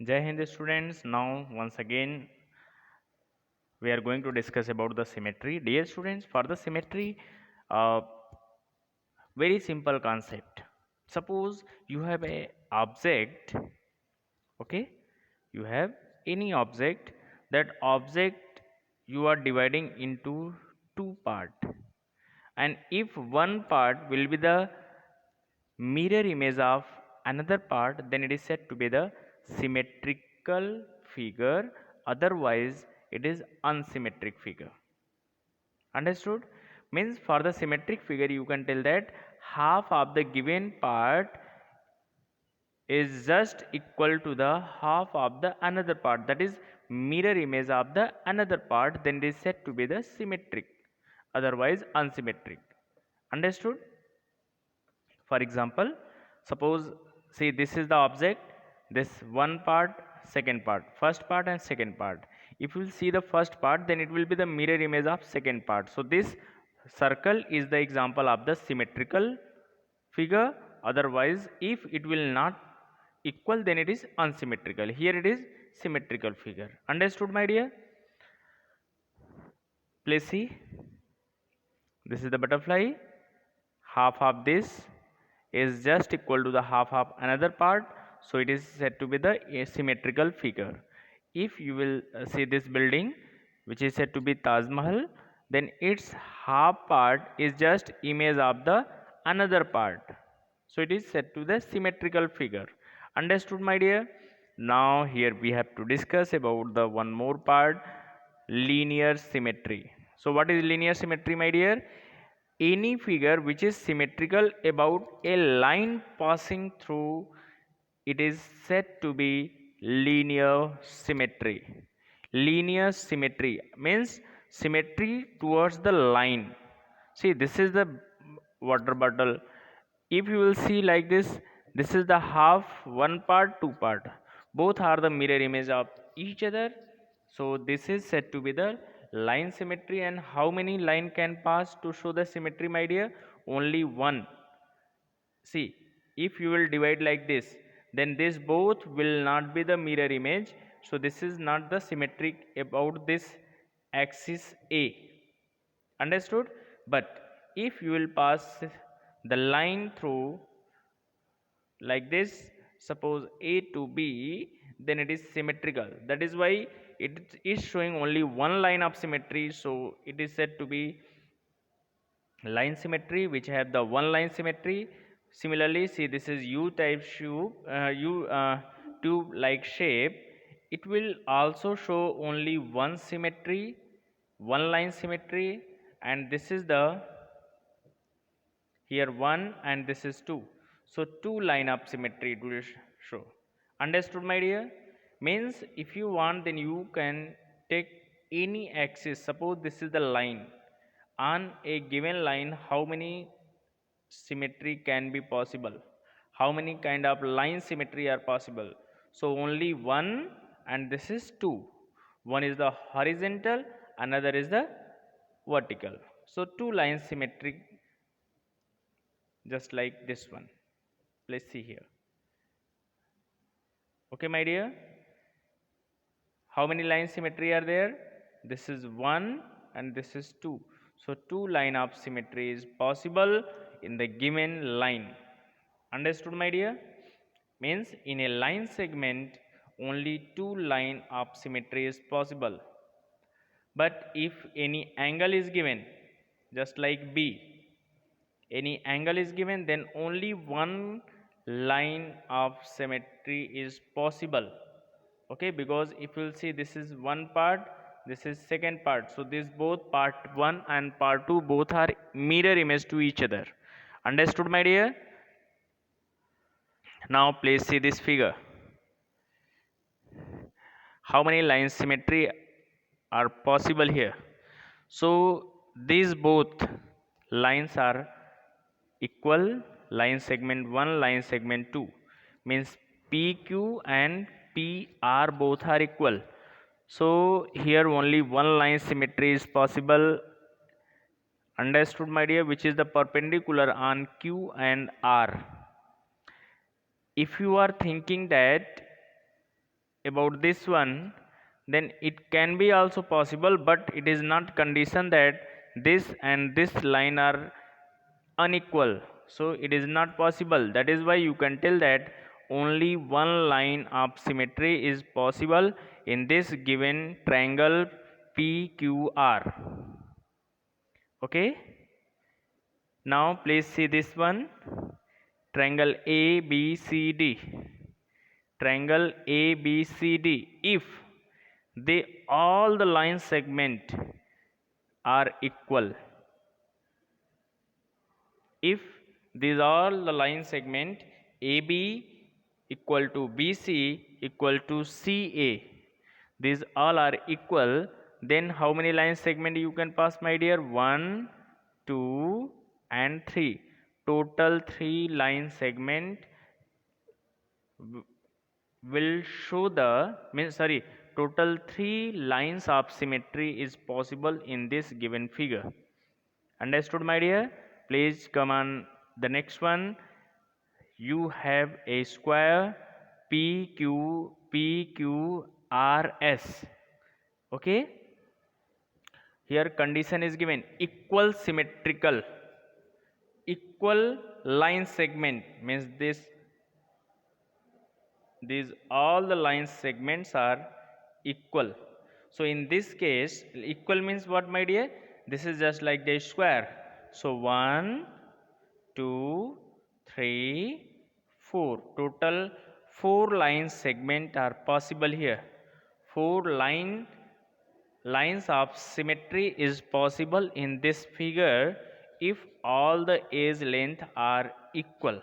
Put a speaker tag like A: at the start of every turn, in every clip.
A: Jai Hind students. Now once again we are going to discuss about the symmetry. Dear students, for the symmetry, uh, very simple concept. Suppose you have a object, okay? You have any object. That object you are dividing into two part, and if one part will be the mirror image of another part, then it is said to be the symmetrical figure, otherwise it is unsymmetric figure. Understood? Means for the symmetric figure you can tell that half of the given part is just equal to the half of the another part, that is mirror image of the another part, then it is said to be the symmetric, otherwise unsymmetric. Understood? For example, suppose, see, this is the object, this one part, second part, first part and second part. If you will see the first part, then it will be the mirror image of second part. So this circle is the example of the symmetrical figure, otherwise if it will not equal, then it is unsymmetrical. Here it is symmetrical figure. Understood, my dear? Please see, this is the butterfly. Half of this is just equal to the half of another part, so it is said to be the asymmetrical figure. If you will see this building, which is said to be Taj Mahal, then its half part is just image of the another part, so it is said to the symmetrical figure. Understood, my dear? Now here we have to discuss about the one more part, linear symmetry. So what is linear symmetry, my dear? Any figure which is symmetrical about a line passing through it is said to be linear symmetry. Linear symmetry means symmetry towards the line. See, this is the water bottle. If you will see like this is the half, one part, two part, both are the mirror image of each other. So this is said to be the line symmetry. And how many line can pass to show the symmetry, my dear? Only one. See, if you will divide like this, then this both will not be the mirror image, so this is not the symmetric about this axis A. Understood? But if you will pass the line through like this, suppose A to B, then it is symmetrical. That is why it is showing only one line of symmetry, so it is said to be line symmetry, which have the one line symmetry. Similarly, see, this is U type tube like shape. It will also show only one symmetry, one line symmetry, and this is the here 1 and this is 2, so two line of symmetry it will show. Understood, my dear? Means if you want, then you can take any axis. Suppose this is the line. On a given line, how many symmetry can be possible? How many kind of line symmetry are possible? So only one, and this is two. One is the horizontal, another is the vertical. So two line symmetry, just like this one. Let's see here. Okay, my dear? How many line symmetry are there? This is 1 and this is 2. So two line of symmetry is possible in the given line. Understood, my dear? Means in a line segment only two line of symmetry is possible. But if any angle is given, just like B, any angle is given, then only one line of symmetry is possible. Okay, because if you'll see, this is one part, this is second part, so this both part 1 and part 2 both are mirror image to each other. Understood, my dear? Now please see this figure. How many line symmetry are possible here? So these both lines are equal, line segment 1, line segment 2, means PQ and PR both are equal. So here only one line symmetry is possible. Understood, my dear? Which is the perpendicular on Q and R. If you are thinking that about this one, then it can be also possible, but it is not condition that this and this line are unequal, so it is not possible. That is why you can tell that only one line of symmetry is possible in this given triangle PQR. Okay, now please see this one, triangle ABCD. Triangle ABCD, if they all the line segment are equal, if these all the line segment AB equal to BC equal to CA, these all are equal, then how many line segment you can pass, my dear? 1, 2 and 3. Total 3 line segment will show the total 3 lines of symmetry is possible in this given figure. Understood, my dear? Please come on the next one. You have a square PQRS. Okay, here condition is given equal symmetrical, equal line segment means these all the line segments are equal. So in this case, equal means what, my dear? This is just like the square. So 1, 2, 3, 4, total 4 line segment are possible here. 4 lines of symmetry is possible in this figure if all the edge length are equal.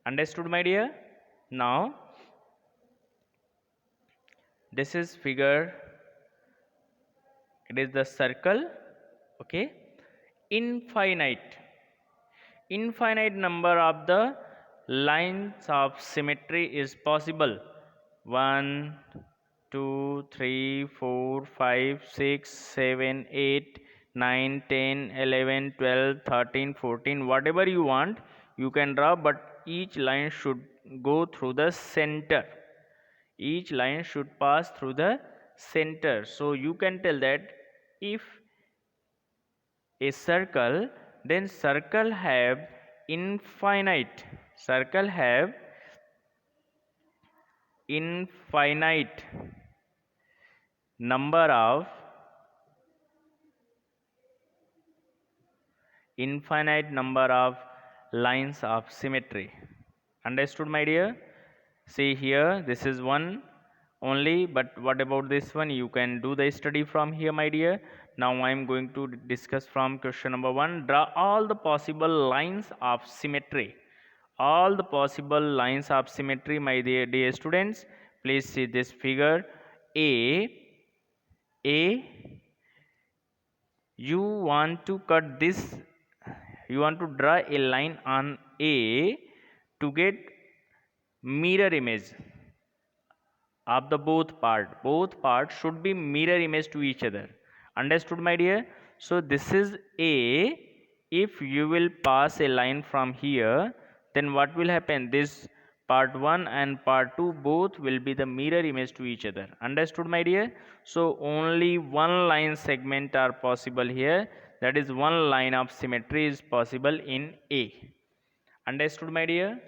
A: Understood, my dear? Now this is figure, it is the circle. Okay, infinite number of the lines of symmetry is possible. 1, 2, 3, 4, 5, 6, 7, 8, 9, 10, 11, 12, 13, 14, whatever you want you can draw, but each line should go through the center. Each line should pass through the center. So you can tell that if a circle, then circle have infinite number of lines of symmetry. Understood, my dear? See here, this is one only, but what about this one? You can do the study from here, my dear. Now I am going to discuss from question number 1. Draw all the possible lines of symmetry. All the possible lines of symmetry, my dear students. Please see this figure. A, you want to cut this, you want to draw a line on A to get mirror image of the both parts should be mirror image to each other. Understood, my dear? So this is A. If you will pass a line from here, then what will happen? This part 1 and part 2 both will be the mirror image to each other. Understood, my dear? So only one line segment are possible here, that is one line of symmetry is possible in A. Understood, my dear?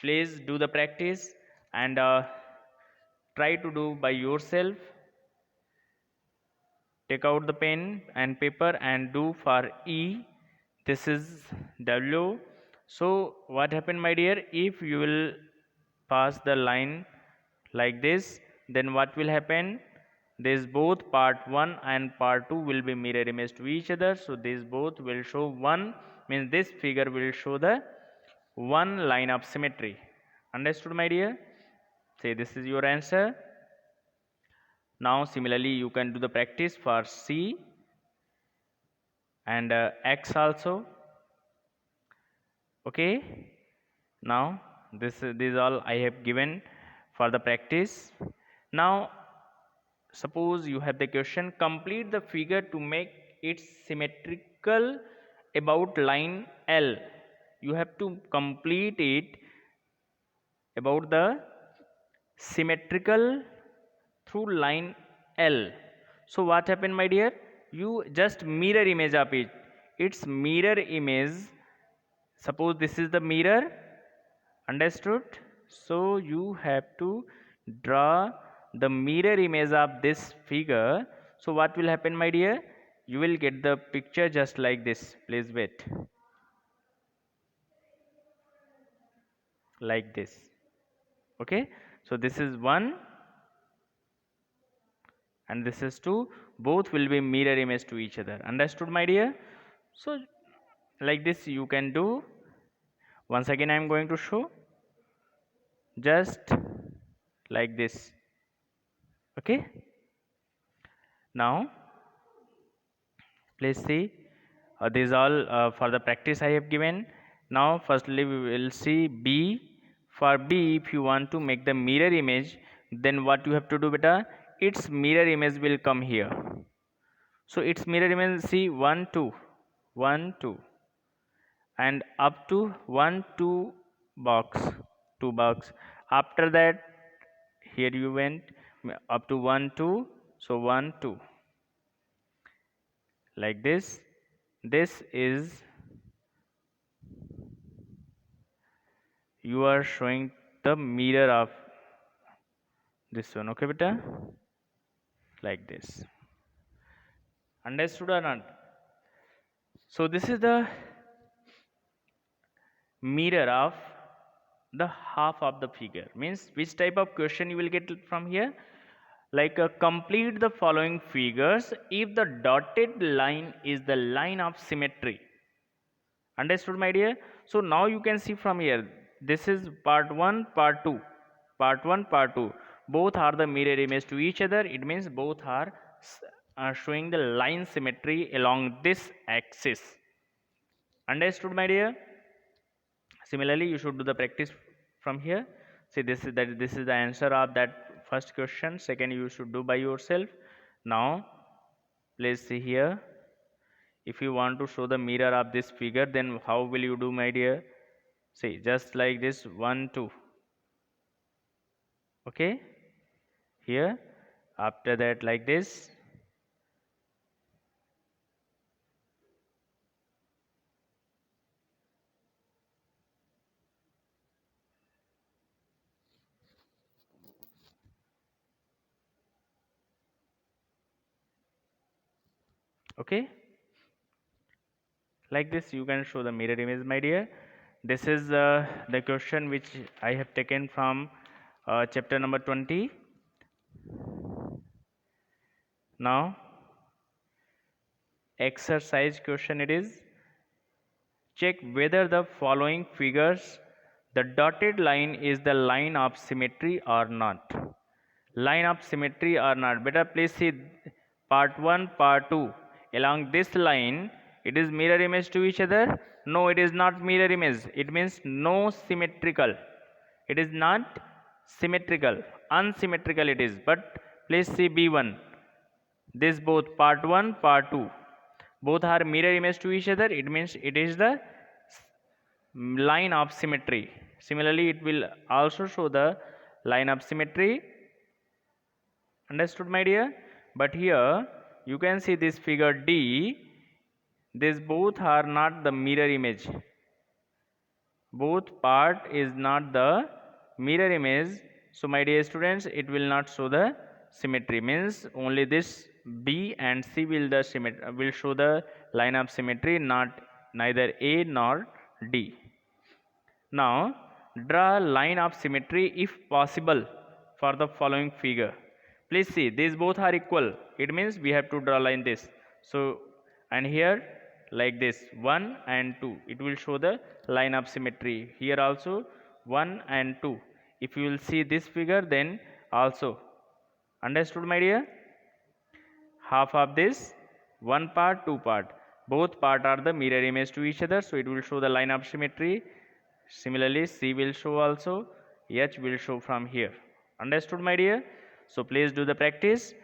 A: Please do the practice and try to do by yourself. Take out the pen and paper and do for E. This is W. So what happened, my dear? If you will pass the line like this, then what will happen? This both part 1 and part 2 will be mirror image to each other. So these both will show 1, means this figure will show the one line of symmetry. Understood, my dear? Say this is your answer. Now similarly you can do the practice for C and X also. Okay, now these all I have given for the practice. Now suppose you have the question, complete the figure to make it symmetrical about line L. You have to complete it about the symmetrical through line L. So what happened, my dear? You just mirror image of it. Its mirror image, suppose this is the mirror, understood? So you have to draw the mirror image of this figure. So what will happen, my dear? You will get the picture just like this. Please wait. Like this. Okay, so this is 1 and this is 2. Both will be mirror image to each other. Understood, my dear? So like this you can do. Once again I am going to show, just like this. Okay, now please see, these all for the practice I have given. Now firstly we will see B. For B, if you want to make the mirror image, then what you have to do, beta? Its mirror image will come here. So its mirror image, see, 1 2 1 2 and up to 1 2 box, 2 box. After that here you went up to 1 2, so 1 2, like this. This is, you are showing the mirror of this one. Okay, beta, like this. Understood or not? So this is the mirror of the half of the figure. Means which type of question you will get from here? Like complete the following figures if the dotted line is the line of symmetry. Understood, my dear? So now you can see from here, this is part 1, part 2. Part 1, part 2. Both are the mirror image to each other. It means both are showing the line symmetry along this axis. Understood, my dear? Similarly, you should do the practice from here. See, this is the answer of that first question. Second, you should do by yourself. Now, please see here. If you want to show the mirror of this figure, then how will you do, my dear? See, just like this, 1 2. Okay, here. After that, like this. Okay, like this you can show the mirror image, my dear. This is the question which I have taken from chapter number 20. Now exercise question it is. Check whether the following figures, the dotted line is the line of symmetry or not. Line of symmetry or not. Better please see part 1, part 2. Along this line, it is mirror image to each other. No, it is not mirror image. It means no symmetrical. It is not symmetrical. Unsymmetrical it is. But please see B1. This both part 1, part 2. Both are mirror image to each other. It means it is the line of symmetry. Similarly, it will also show the line of symmetry. Understood, my dear? But here you can see this figure D. These both are not the mirror image. Both part is not the mirror image. So my dear students, it will not show the symmetry. Means only this B and C will show the line of symmetry, not neither A nor D. Now draw a line of symmetry if possible for the following figure. Please see, these both are equal. It means we have to draw line this. So and here like this 1 and 2, it will show the line of symmetry. Here also 1 and 2. If you will see this figure, then also. Understood, my dear? Half of this, one part, two part. Both part are the mirror image to each other, so it will show the line of symmetry. Similarly, C will show also, H will show from here. Understood, my dear? So please do the practice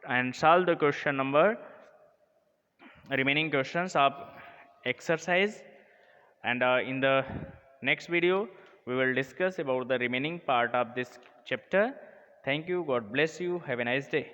A: and solve the question number, remaining questions of exercise. And in the next video, we will discuss about the remaining part of this chapter. Thank you. God bless you. Have a nice day.